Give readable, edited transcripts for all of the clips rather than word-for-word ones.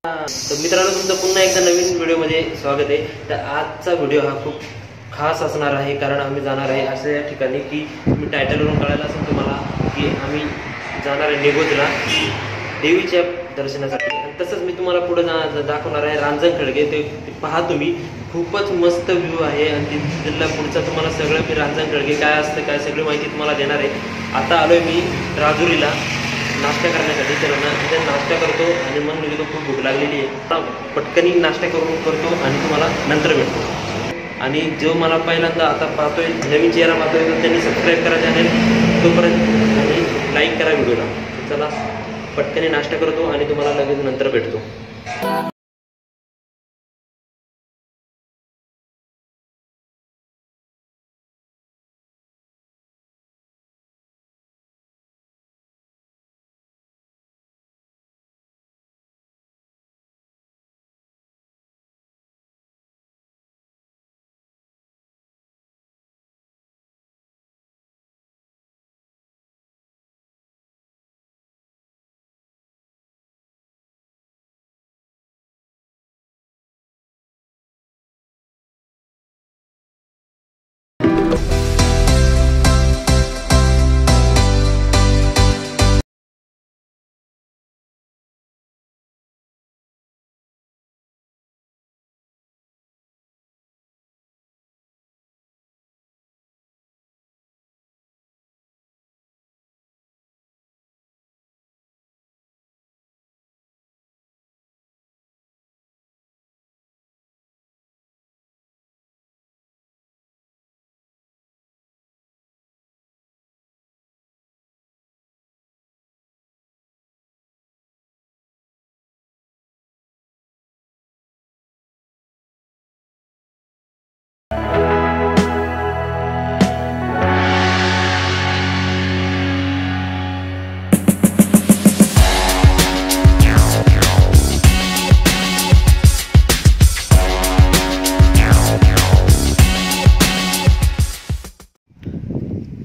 तर मित्रांनो, तुमचं पुन्हा एकदा नवीन व्हिडिओमध्ये स्वागत आहे। तर आजचा व्हिडिओ हा खूप खास असणार आहे, कारण आम्ही जाणार आहे अशा या ठिकाणी की मी टायटलवरून कळायला असेल तुम्हाला की आम्ही जाणार आहे निगोजला देवीच्या दर्शनासाठी। तसंच मी तुम्हाला पुढे दाखवणार आहे रांजण खळगे। ते पहा तुम्ही, खूपच मस्त व्ह्यू आहे आणि तिथला पुढचा तुम्हाला सगळं मी रांजण खळगे काय असतं काय सगळी माहिती तुम्हाला देणार आहे। आता आलोय मी राजुरीला नाश्ता करण्यासाठी। तर नाश्ता करतो आणि मग निघतो, खूप भूक लागलेली आहे। पटकनी नाश्ता करतो आणि तुम्हाला नंतर भेटतो। आणि जो मला पहिल्यांदा आता पाहतोय, नवीन चेहरा पाहतोय, तर त्यांनी सबस्क्राईब करा चॅनल तोपर्यंत आणि लाईक करा व्हिडिओला। चला पटकनी नाश्ता करतो आणि तुम्हाला लगेच नंतर भेटतो।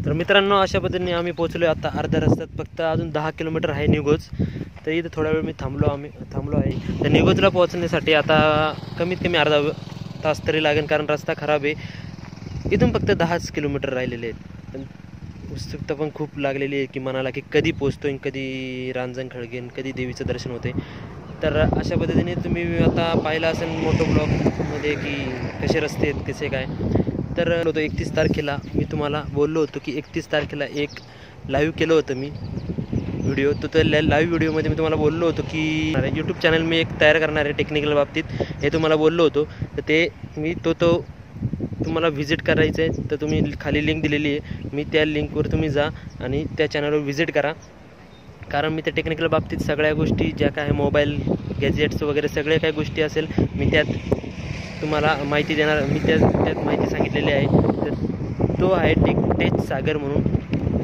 तर मित्रांनो, अशा पद्धतीने आम्ही पोहोचलो आता अर्ध्या रस्त्यात। फक्त अजून 10 किलोमीटर आहे निगोज। तर इथं थोडा वेळ मी थांबलो आहे। तर निगोजला पोहोचण्यासाठी आता कमीत कमी अर्धा तास तरी लागेल, कारण रस्ता खराब आहे। इथून फक्त 10 किलोमीटर राहिलेले आहेत। पण उत्सुकता पण खूप लागलेली आहे की मनाला की कधी पोहोचतोय, कधी रांजण खळगेन, कधी देवीचं दर्शन होते। तर अशा पद्धतीने तुम्ही आता पाहिलं असेल मोठो ब्लॉगमध्ये की कसे रस्ते आहेत, कसे काय। तर 31 तारखेला मी तुम्हाला बोललो होतो की 31 तारखेला एक लाईव्ह केलं होतं मी व्हिडिओ। तर त्या लाईव्ह व्हिडिओमध्ये मी तुम्हाला बोललो होतो की यूट्यूब चॅनल मी एक तयार करणार आहे टेक्निकल बाबतीत, हे तुम्हाला बोललो होतो। तर ते मी तो तुम्हाला व्हिजिट करायचं आहे, तर तुम्ही खाली लिंक दिलेली आहे, मी त्या लिंकवर तुम्ही जा आणि त्या चॅनलवर व्हिजिट करा। कारण मी त्या टेक्निकल बाबतीत सगळ्या गोष्टी ज्या काय मोबाईल गॅजेट्स वगैरे सगळ्या काही गोष्टी असेल मी त्यात तुम्हाला माहिती देणार। मी त्यात माहिती सांगितलेली आहे। तर तो आहे टेक सागर म्हणून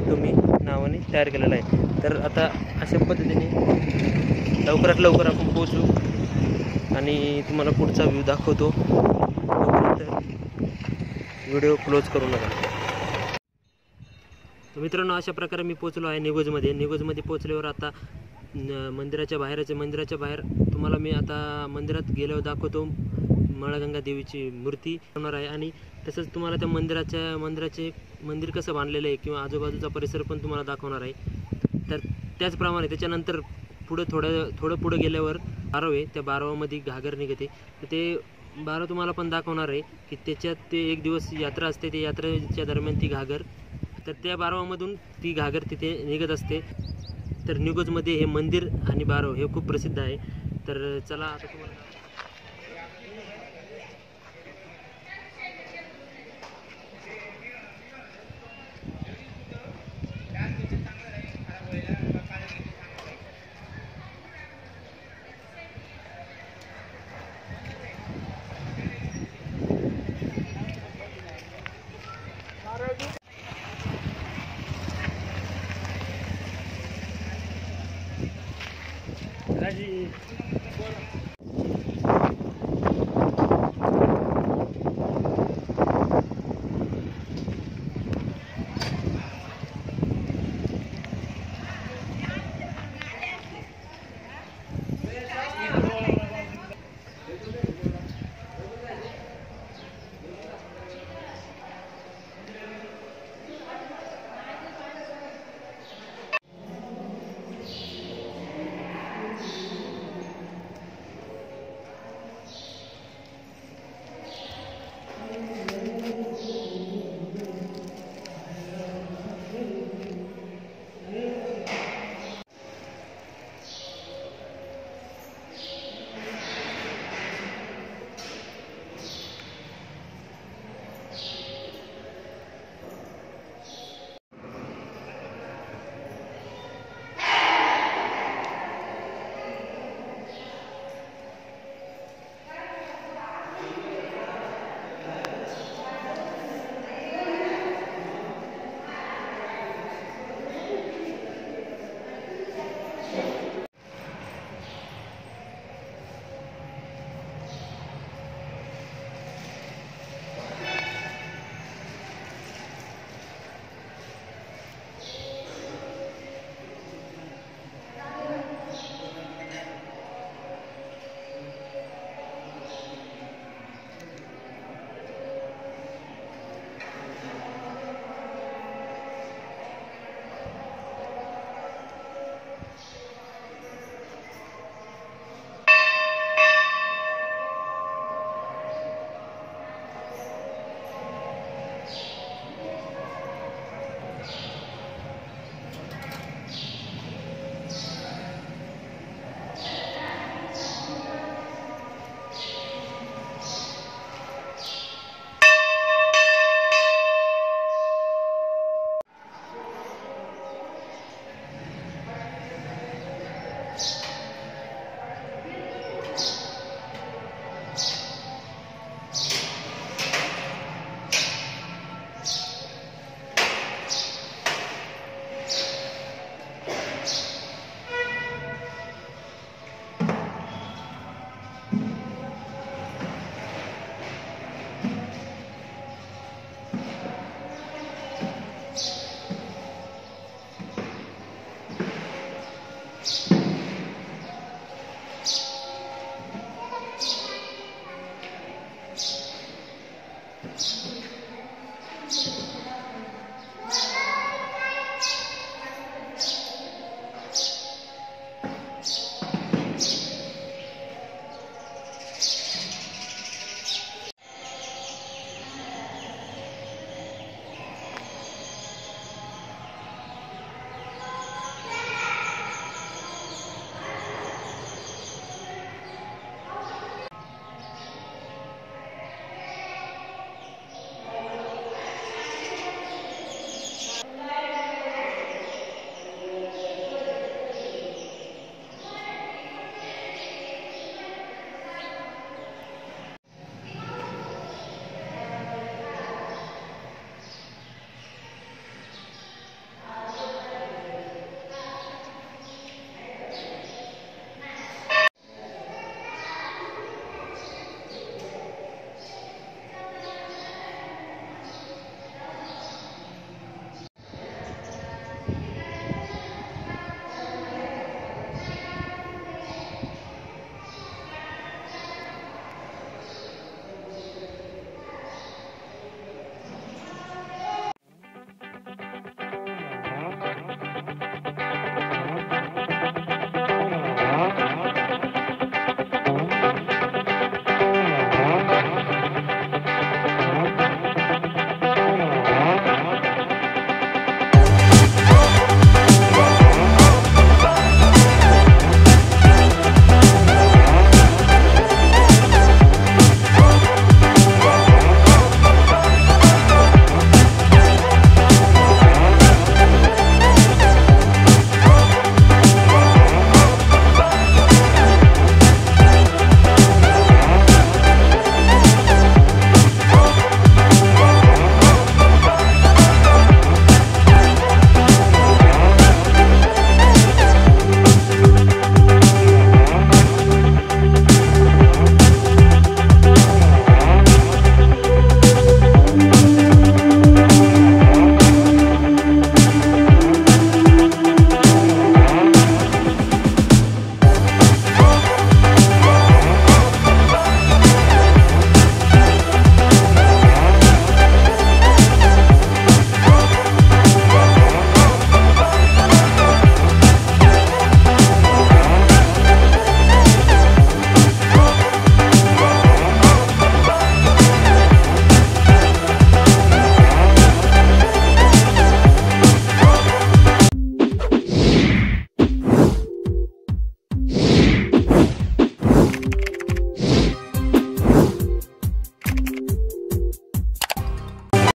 तुम्ही नावाने तयार केलेला आहे। तर आता अशा पद्धतीने लवकरात लवकर आपण पोहोचू आणि तुम्हाला पुढचा व्ह्यू दाखवतो। व्हिडिओ क्लोज करू नका। तर मित्रांनो, अशा प्रकारे मी पोहोचलो आहे निगोजमध्ये पोहोचल्यावर आता मंदिराच्या बाहेर तुम्हाला मी आता मंदिरात गेल्यावर दाखवतो। मळगंगा देवीची मूर्ती होणार आहे आणि तसंच तुम्हाला त्या मंदिर कसं बांधलेलं आहे किंवा आजूबाजूचा परिसर पण तुम्हाला दाखवणार आहे। तर त्याचप्रमाणे त्याच्यानंतर थोडं पुढं गेल्यावर बारव आहे, त्या बारवामध्ये घागर निघते। तर ते बारव तुम्हाला पण दाखवणार आहे की त्याच्यात ते एक दिवस यात्रा असते, त्या यात्रेच्या दरम्यान ती घागर, तर त्या बारवामधून ती घागर तिथे निघत असते। तर निगोजमध्ये हे मंदिर आणि बारव हे खूप प्रसिद्ध आहे। तर चला आता तुम्हाला